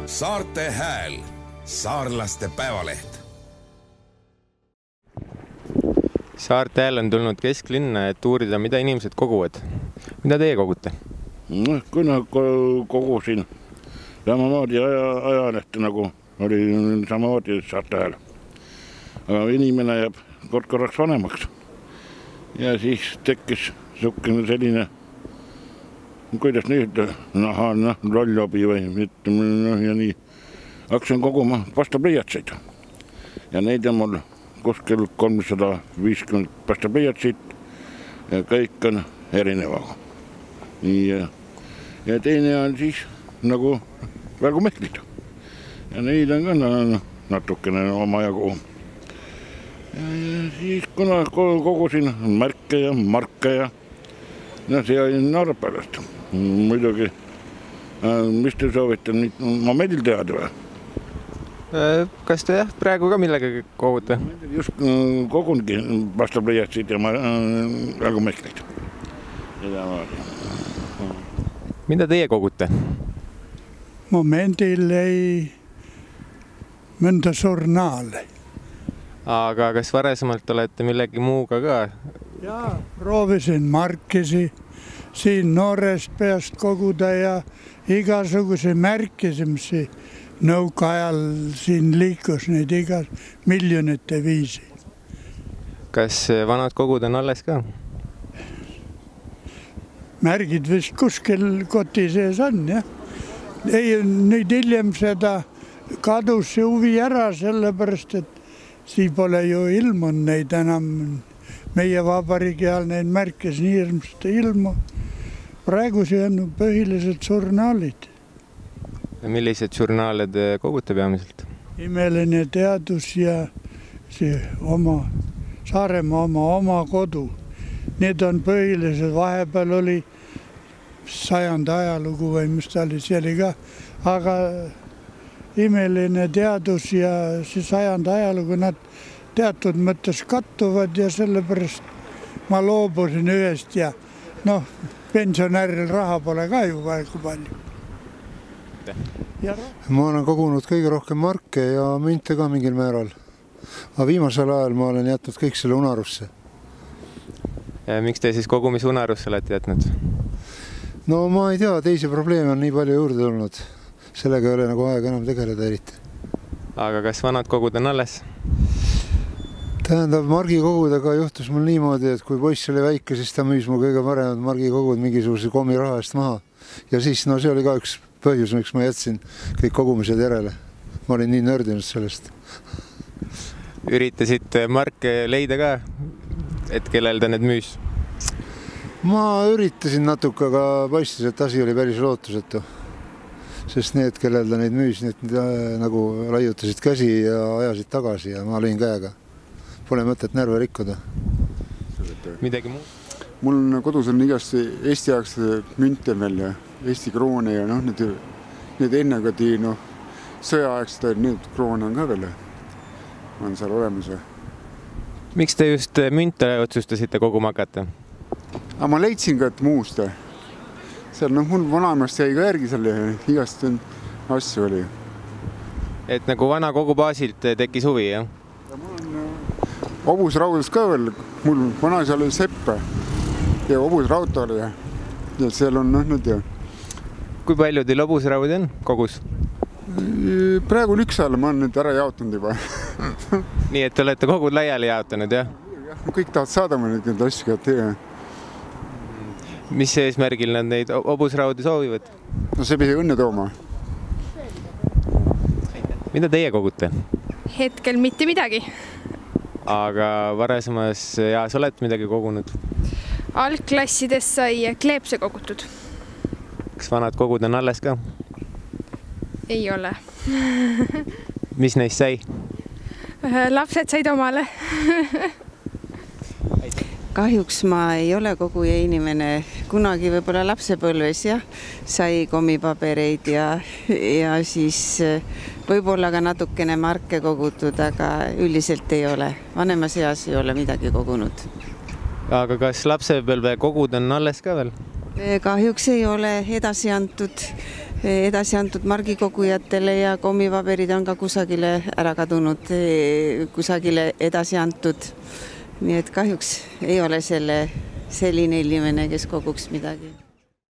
Saarte Hääl, saarlaste päevaleht. Saarte Hääl on tulnud kesklinna, et uurida, mida inimesed koguvad. Mida teie kogute? Kuna kogusin samamoodi ajalehte, nagu oli samamoodi Saarte Hääl. Aga inimene jääb korraks vanemaks. Ja siis tekkis selline, kuidas nüüd, rollobi või ja nii. Hakkasin koguma pastapliiatseid. Ja neid on mul kuskil 350 pastapliiatsit ja kõik on erinevaga. Ja teine on siis nagu välgumehlid. Ja neid on ka natukene omajagu. Ja siis kuna kogusin märke ja marke ja see oli Narvast. Muidugi, mis te soovite momendil teada või? Kas te praegu ka millega kogute? Just kogungi pastapliiatsid ja välgumehlid. Mida teie kogute? Momendil ei mõnda žurnaali. Aga kas varasemalt olete millegi muuga ka? Jaa, proovisin markisi siin noorest peast koguda ja igasuguse märkisimisi nõukaajal siin liikus neid igas miljonite viisi. Kas vanad kogud on alles ka? Märgid vist kuskil koti sees on, jah. Ei, nüüd hiljem seda kadus see huvi ära, sellepärast, et siin pole ju ilmunud neid enam. Meie vabariigi ajal neid märkis nii hirmsasti ilmu. Praegu see on põhilised žurnaalid. Millised žurnaale te kogute peamiselt? Imeline teadus ja see Saaremaa oma kodu. Need on põhilised. Vahepeal oli 100. ajalugu või mis ta oli, see oli ka. Aga imeline teadus ja see 100. ajalugu, nad teatud mõttes kattuvad ja sellepärast ma loobusin ühest ja pensionäril raha pole ka ju väga palju. Ma olen kogunud kõige rohkem marke ja münte ka mingil määral. Aga viimasel ajal ma olen jätnud kõik selle unarusse. Miks te siis kogumis unarusse olete jätnud? No ma ei tea, teisi probleeme on nii palju juurde tulnud. Sellega ei ole nagu aega enam tegeleda eriti. Aga kas vanad kogud on alles? Tähendab, margikogudega juhtus mul niimoodi, et kui poiss oli väike, siis ta müüs mu kõige paremad margikogud mingisuguse kommi raha eest maha. Ja siis, see oli ka üks põhjus, miks ma jätsin kõik kogumised järele. Ma olin nii nördinud sellest. Üritasid marke leida ka, et kellel ta need müüs? Ma üritasin natuke, aga paistis, et asi oli päris lootusetu. Sest need, kellel ta neid müüs, need nagu laiutasid käsi ja ajasid tagasi ja ma lõin käega. Pole mõtet närve rikkuda. Midagi muu? Mul kodus on igasti Eesti aegse münte veel ja Eesti kroone ja need ennegati sõjaaegsed, need kroone on ka veel. On seal olemas. Miks te just münte otsustasite koguma hakata? Aga ma leidsin ka, et muust. Seal mul vanaemast jäi ka järgi seal igast asju oli. Et nagu vana kogu baasilt tekkis huvi, jah? Ja mul on hobusraudus ka veel. Mul vanaisa oli sepp ja hobusraud oli ja seal on nüüd ja. Kui palju teil hobusraudi on kogus? Praegu on üks ajal, ma olen nüüd ära jaotanud juba. Nii, et te olete kogud laiali jaotanud, jah? Kõik tahavad saada ma neid asju kätte. Mis eesmärgil nad neid hobusraudi soovivad? See pidi õnne tooma. Mida teie kogute? Hetkel mitte midagi. Aga varasemas jaas olete midagi kogunud? Algklassides sai kleepse kogutud. Kas vanad kogud on alles ka? Ei ole. Mis neist sai? Lapsed said omale. Kahjuks ma ei ole koguja inimene. Kunagi võib-olla lapsepõlves sai kommipabereid ja siis võib-olla ka natukene marke kogutud, aga üldiselt ei ole. Vanemas eas ei ole midagi kogunud. Aga kas lapsepõlve kogud on alles ka veel? Kahjuks ei ole edasi antud. edasi antud margikogujatele ja kommipaberid on ka kusagile ära kadunud, kusagile edasi antud. Nii et kahjuks ei ole selline inimene, kes koguks midagi.